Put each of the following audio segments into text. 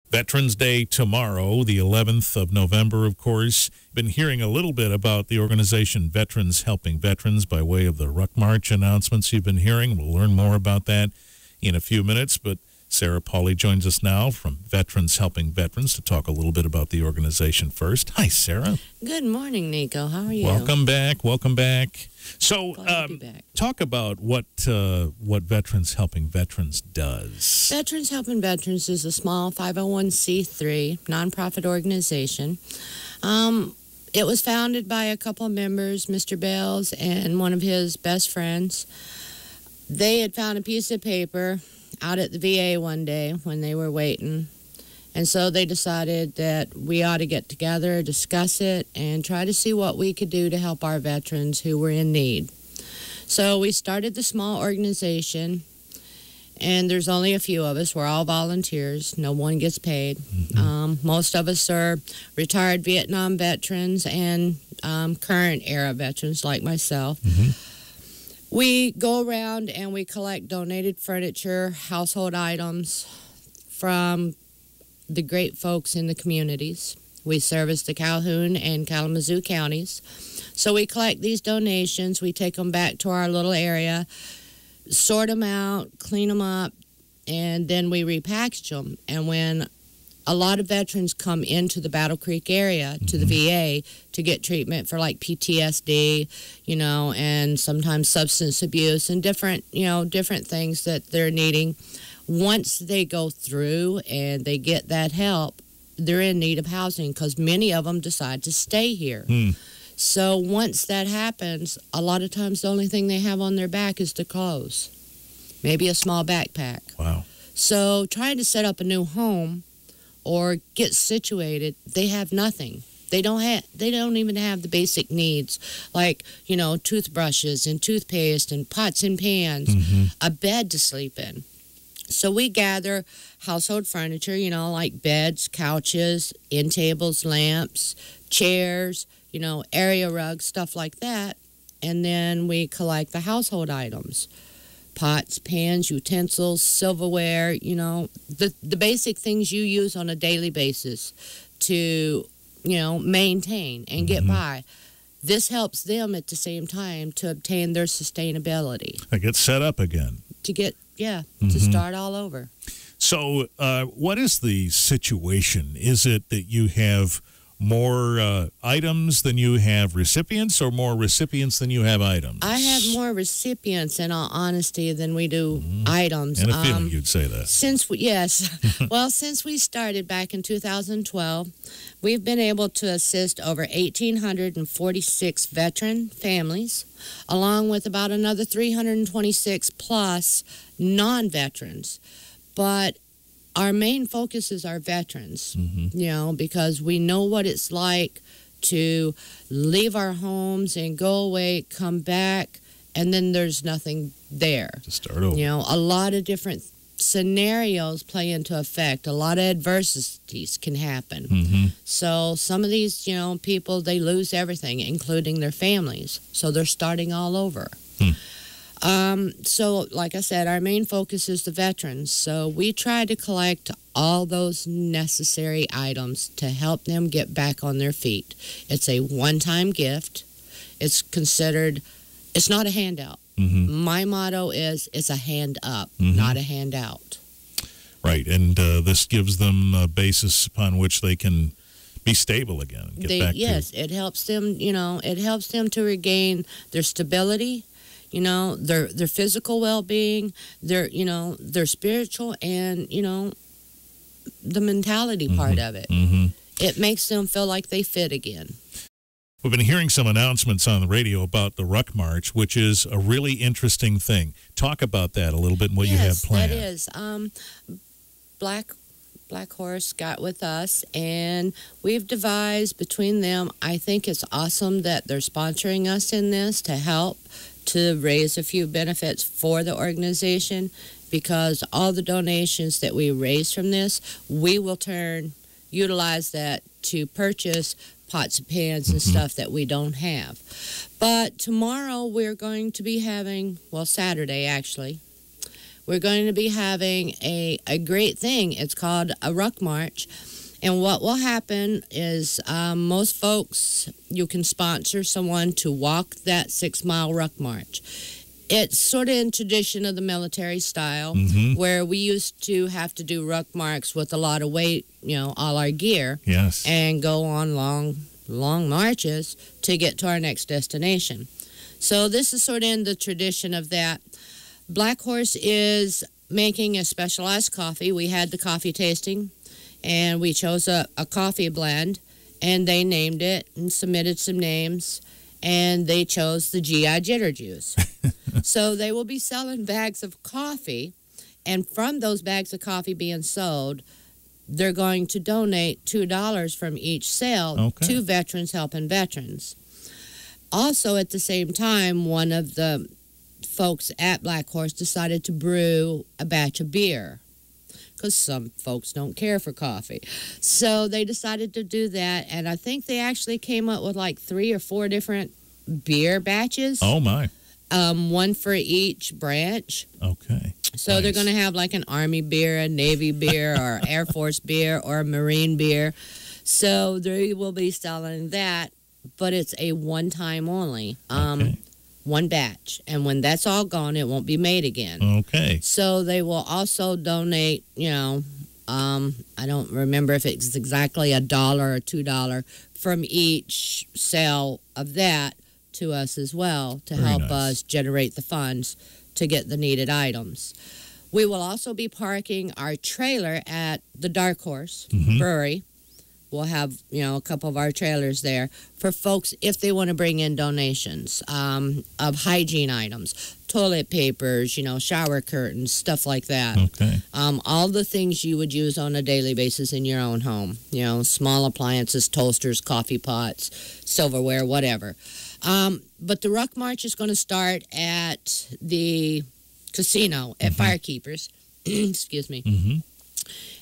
Veterans Day tomorrow, the 11th of November, of course. Been hearing a little bit about the organization Veterans Helping Veterans by way of the Ruck March announcements you've been hearing. We'll learn more about that in a few minutes, but Sarah Pauley joins us now from Veterans Helping Veterans to talk a little bit about the organization first. Hi, Sarah. Good morning, Nico. How are you? Welcome back. Welcome back. So, Glad to be back. Talk about what Veterans Helping Veterans does. Veterans Helping Veterans is a small 501c3 nonprofit organization. It was founded by a couple of members, Mr. Bales and one of his best friends. They had found a piece of paper out at the VA one day when they were waiting. And so they decided that we ought to get together, discuss it, and try to see what we could do to help our veterans who were in need. So we started the small organization, and there's only a few of us. We're all volunteers. No one gets paid. Most of us are retired Vietnam veterans and current era veterans like myself. We go around and we collect donated furniture, household items from the great folks in the communities. We service the Calhoun and Kalamazoo counties. So we collect these donations, we take them back to our little area, sort them out, clean them up, and then we repackage them. And when a lot of veterans come into the Battle Creek area to the VA to get treatment for like PTSD, and sometimes substance abuse and different things that they're needing. Once they go through and they get that help, they're in need of housing because many of them decide to stay here. So once that happens, a lot of times the only thing they have on their back is the clothes, maybe a small backpack. Wow. So trying to set up a new home or get situated, they have nothing. They don't even have the basic needs like, toothbrushes and toothpaste and pots and pans, a bed to sleep in. So we gather household furniture, like beds, couches, end tables, lamps, chairs, area rugs, stuff like that. And then we collect the household items. Pots, pans, utensils, silverware, the basic things you use on a daily basis to, maintain and get by. This helps them at the same time to obtain their sustainability. I get set up again. To start all over. So what is the situation? Is it that you have more items than you have recipients, or more recipients than you have items? I have more recipients, in all honesty, than we do items. And a feeling you'd say that. Since we started back in 2012, we've been able to assist over 1,846 veteran families, along with about another 326 plus non-veterans. But our main focus is our veterans, because we know what it's like to leave our homes and go away, come back, and then there's nothing there. To start over. A lot of different scenarios play into effect. A lot of adversities can happen. So some of these, people, they lose everything, including their families. So they're starting all over. So, like I said, our main focus is the veterans. So we try to collect all those necessary items to help them get back on their feet. It's a one-time gift. It's not a handout. My motto is it's a hand up, not a handout. Right, and this gives them a basis upon which they can be stable again. And get back to... it helps them, it helps them to regain their stability, their physical well-being, their spiritual, and, the mentality part of it. It makes them feel like they fit again. We've been hearing some announcements on the radio about the Ruck March, which is a really interesting thing. Talk about that a little bit and what you have planned. Yes, that is. Black Horse got with us, and we've devised between them. I think it's awesome that they're sponsoring us in this to help to raise a few benefits for the organization, because all the donations that we raise from this, we will utilize that to purchase pots and pans and stuff that we don't have. But tomorrow we're going to be having, Saturday actually, we're going to be having a great thing. It's called a Ruck March. And what will happen is most folks, you can sponsor someone to walk that 6-mile Ruck March. It's sort of in tradition of the military style, where we used to have to do ruck marks with a lot of weight, all our gear, and go on long marches to get to our next destination. So this is sort of in the tradition of that. Black Horse is making a specialized coffee. We had the coffee tasting, and we chose a coffee blend, and they named it and submitted some names, and they chose the GI Jitter Juice. So they will be selling bags of coffee, and from those bags of coffee being sold, they're going to donate $2 from each sale to Veterans Helping Veterans. Also, at the same time, one of the folks at Black Horse decided to brew a batch of beer, because some folks don't care for coffee. So they decided to do that, and I think they actually came up with like 3 or 4 different beer batches. Oh, my. One for each branch. Okay. So they're going to have like an Army beer, a Navy beer, or Air Force beer, or a Marine beer. So they will be selling that, but it's a one-time only. One batch. And when that's all gone, it won't be made again. Okay. So they will also donate, I don't remember if it's exactly $1 or $2 from each sale of that to us as well, to help us generate the funds to get the needed items. We will also be parking our trailer at the Dark Horse Brewery. We'll have, a couple of our trailers there for folks if they want to bring in donations of hygiene items, toilet papers, shower curtains, stuff like that. Okay. All the things you would use on a daily basis in your own home, small appliances, toasters, coffee pots, silverware, whatever. But the Ruck March is going to start at the casino at Firekeepers. Excuse me.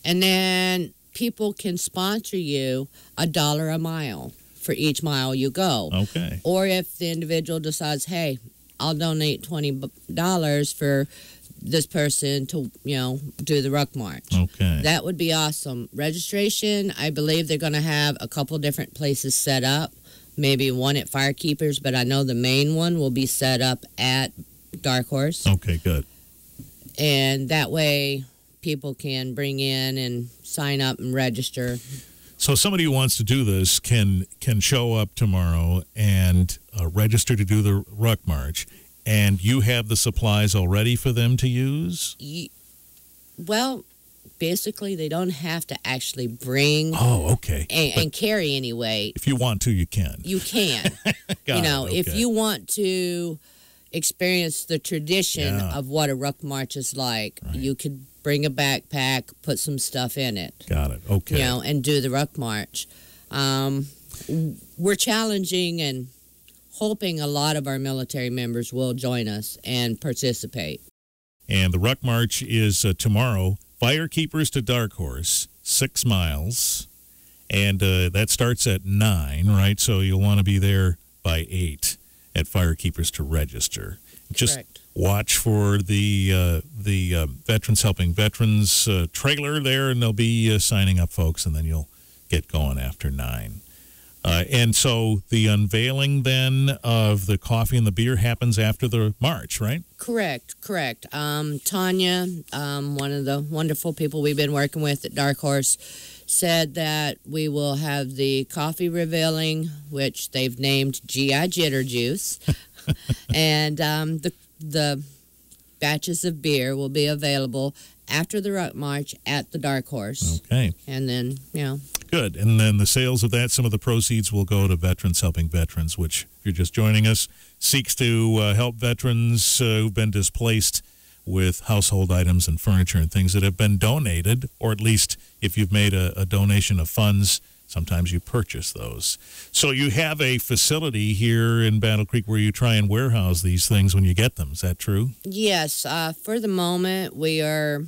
And then people can sponsor you $1 a mile for each mile you go. Okay. Or if the individual decides, hey, I'll donate $20 for this person to, do the Ruck March. Okay. That would be awesome. Registration, I believe they're going to have a couple different places set up. Maybe one at Firekeepers, but I know the main one will be set up at Dark Horse. Okay, good. And that way people can bring in and sign up and register. So somebody who wants to do this can show up tomorrow and register to do the Ruck March, and you have the supplies already for them to use? Well, basically, they don't have to actually bring and carry any weight. If you want to, you can. You can. If you want to experience the tradition of what a Ruck March is like, you could bring a backpack, put some stuff in it. Got it. Okay. And do the Ruck March. We're challenging and hoping a lot of our military members will join us and participate. And the Ruck March is tomorrow. Firekeepers to Dark Horse, 6 miles. And that starts at 9, right? So you'll want to be there by 8 at Firekeepers to register. Just watch for the Veterans Helping Veterans trailer there, and they'll be signing up folks, and then you'll get going after 9. And so the unveiling then of the coffee and the beer happens after the march, right? Correct. Tanya, one of the wonderful people we've been working with at Dark Horse, said that we will have the coffee revealing, which they've named GI Jitter Juice, and the batches of beer will be available after the Ruck March at the Dark Horse. Okay. And then, Good. And then the sales of that, some of the proceeds will go to Veterans Helping Veterans, which, if you're just joining us, seeks to help veterans who've been displaced with household items and furniture and things that have been donated, or at least if you've made a donation of funds, sometimes you purchase those. So you have a facility here in Battle Creek where you try and warehouse these things when you get them. Is that true? Yes. For the moment, we are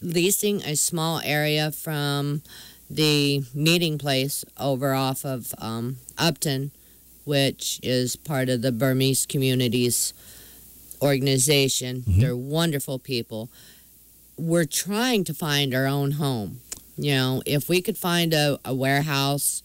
leasing a small area from the meeting place over off of Upton, which is part of the Burmese community's organization. They're wonderful people. We're trying to find our own home. You know, if we could find a warehouse,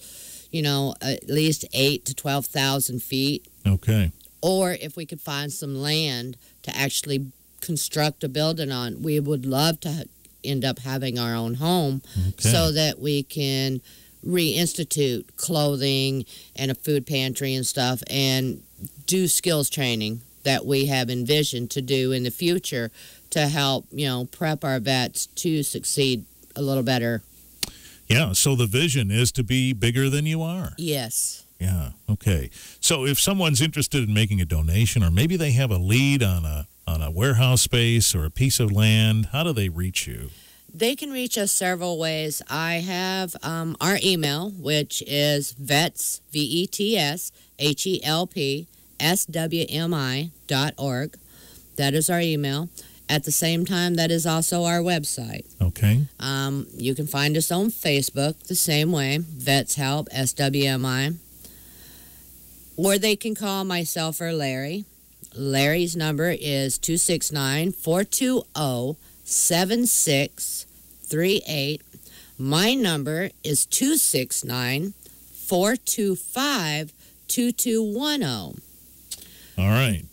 you know, at least 8 to 12,000 feet. Okay. Or if we could find some land to actually construct a building on, we would love to end up having our own home so that we can reinstitute clothing and a food pantry and stuff and do skills training that we have envisioned to do in the future to help, you know, prep our vets to succeed a little better. Yeah, so the vision is to be bigger than you are. Yes. Yeah, okay. So if someone's interested in making a donation, or maybe they have a lead on a warehouse space or a piece of land, how do they reach you? They can reach us several ways. I have our email, which is vets, VETS, HELP, SWMI.org. That is our email. At the same time, that is also our website. Okay. You can find us on Facebook the same way, Vets Help, SWMI. Or they can call myself or Larry. Larry's number is 269-420-7638. My number is 269-425-2210. All right.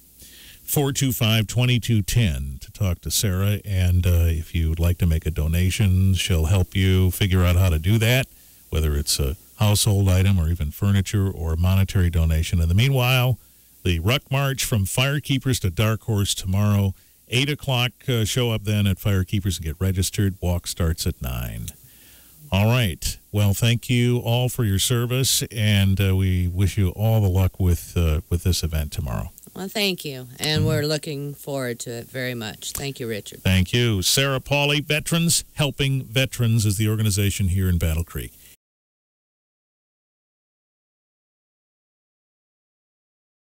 425-2210 to talk to Sarah. And if you'd like to make a donation, she'll help you figure out how to do that, whether it's a household item or even furniture or a monetary donation. In the meanwhile, the Ruck March from Firekeepers to Dark Horse tomorrow, 8 o'clock. Show up then at Firekeepers and get registered. Walk starts at 9. All right. Well, thank you all for your service, and we wish you all the luck with this event tomorrow. Well, thank you, and we're looking forward to it very much. Thank you, Richard. Thank you. Sarah Pauley, Veterans Helping Veterans is the organization here in Battle Creek.